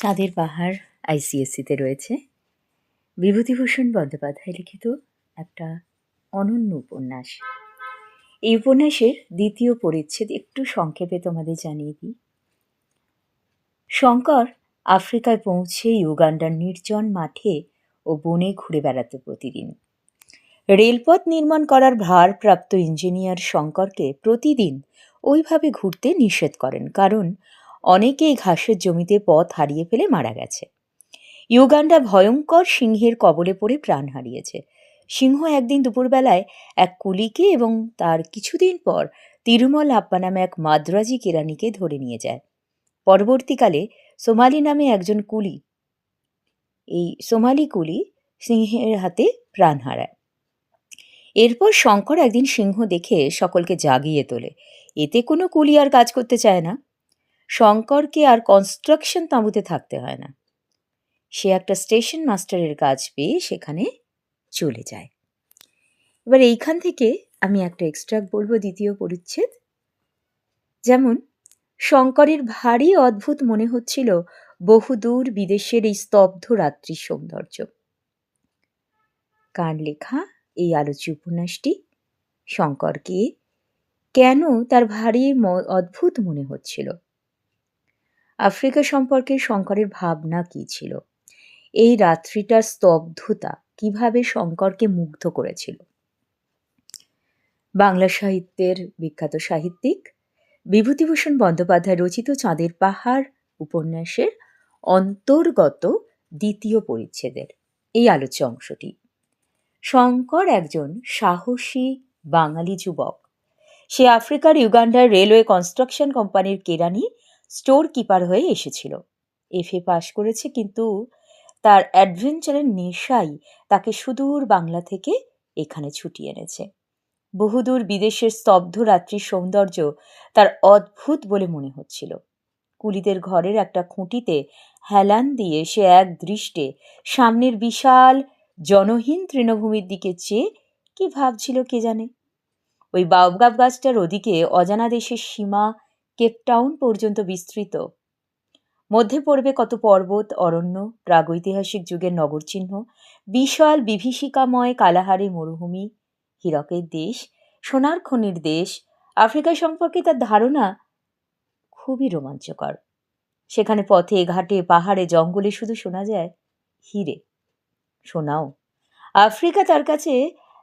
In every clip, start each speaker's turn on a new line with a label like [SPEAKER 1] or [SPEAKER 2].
[SPEAKER 1] চাঁদের পাহাড় আইসিএসসিতে রয়েছে বিভূতিভূষণ বন্দ্যোপাধ্যায় লিখিত একটা অনন্য উপন্যাস। এই উপন্যাসের দ্বিতীয় পরিচ্ছেদ একটু সংক্ষেপে তোমাদের জানিয়ে দিই। শঙ্কর আফ্রিকায় পৌঁছে ইউগান্ডার নির্জন মাঠে ও বনে ঘুরে বেড়াতো প্রতিদিন। রেলপথ নির্মাণ করার ভারপ্রাপ্ত ইঞ্জিনিয়ার শঙ্করকে প্রতিদিন ওইভাবে ঘুরতে নিষেধ করেন, কারণ অনেকেই ঘাসের জমিতে পথ হারিয়ে ফেলে মারা গেছে। ইউগান্ডা ভয়ঙ্কর সিংহের কবলে পড়ে প্রাণ হারিয়েছে। সিংহ একদিন দুপুরবেলায় এক কুলিকে এবং তার কিছুদিন পর তিরুমল আপ্পা নামে এক মাদ্রাজি কেরানিকে ধরে নিয়ে যায়। পরবর্তীকালে সোমালি নামে একজন কুলি, এই সোমালি কুলি সিংহের হাতে প্রাণ হারায়। এরপর শঙ্কর একদিন সিংহ দেখে সকলকে জাগিয়ে তোলে। এতে কোনো কুলি আর কাজ করতে চায় না। শঙ্করকে আর কনস্ট্রাকশন তাঁবুতে থাকতে হয় না। সে একটা স্টেশন মাস্টারের কাজ পেয়ে সেখানে চলে যায়। এবার এইখান থেকে আমি একটা এক্সট্রাক্ট বলবো, দ্বিতীয় পরিচ্ছেদ। যেমন, শঙ্করের ভারী অদ্ভুত মনে হচ্ছিল বহুদূর বিদেশের এই স্তব্ধ রাত্রির সৌন্দর্য। কার লেখা এই আলোচ্য উপন্যাসটি? শঙ্করকে কেন তার ভারী অদ্ভুত মনে হচ্ছিল? আফ্রিকা সম্পর্কে শঙ্করের ভাবনা কী ছিল? এই রাত্রিটার স্তব্ধতা কিভাবে শঙ্করকে মুগ্ধ করেছিল? বাংলা সাহিত্যের বিখ্যাত সাহিত্যিক বিভূতিভূষণ বন্দ্যোপাধ্যায় রচিত চাঁদের পাহাড় উপন্যাসের অন্তর্গত দ্বিতীয় পরিচ্ছেদের এই আলোচ্য অংশটি। শঙ্কর একজন সাহসী বাঙালি যুবক। সে আফ্রিকার ইউগান্ডার রেলওয়ে কনস্ট্রাকশন কোম্পানির কেরানি স্টোর কিপার হয়ে এসেছিল। এফএ পাশ করেছে, কিন্তু তার অ্যাডভেঞ্চারের নেশাই তাকে সুদূর বাংলা থেকে এখানে ছুটিয়ে এনেছে। বহুদূর বিদেশের স্তব্ধ রাত্রির সৌন্দর্য তার অদ্ভুত বলে মনে হচ্ছিল। কুলিদের ঘরের একটা খুঁটিতে হেলান দিয়ে সে এক দৃষ্টে সামনের বিশাল জনহীন তৃণভূমির দিকে চেয়ে কি ভাবছিল কে জানে। ওই বাবগাব গাছটার ওদিকে অজানা দেশের সীমা কেপটাউন পর্যন্ত বিস্তৃত। মধ্যে পড়বে কত পর্বত, অরণ্য, প্রাগৈতিহাসিক যুগের নগরচিহ্ন, বিশাল বিভীষিকাময় কালাহারি মরুভূমি, হীরকের দেশ, সোনার খনির দেশ। আফ্রিকা সম্পর্কে তার ধারণা খুবই রোমাঞ্চকর। সেখানে পথে ঘাটে পাহাড়ে জঙ্গলে শুধু শোনা যায় হিরে, শোনাও। আফ্রিকা তার কাছে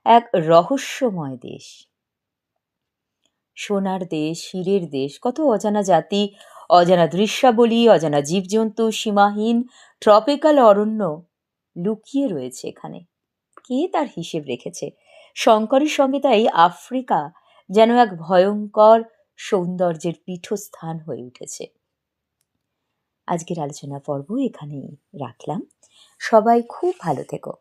[SPEAKER 1] এক রহস্যময় দেশ, সোনার দেশ, হীরের দেশ। কত অজানা জাতি, অজানা দৃশ্যাবলী, অজানা জীবজন্তু, সীমাহীন ট্রপিক্যাল অরণ্য লুকিয়ে রয়েছে এখানে। কে তার হিসেব রেখেছে? শঙ্করের সঙ্গে তাই আফ্রিকা যেন এক ভয়ঙ্কর সৌন্দর্যের পীঠস্থান হয়ে উঠেছে। আজকের আলোচনা পর্ব এখানেই রাখলাম। সবাই খুব ভালো থেকো।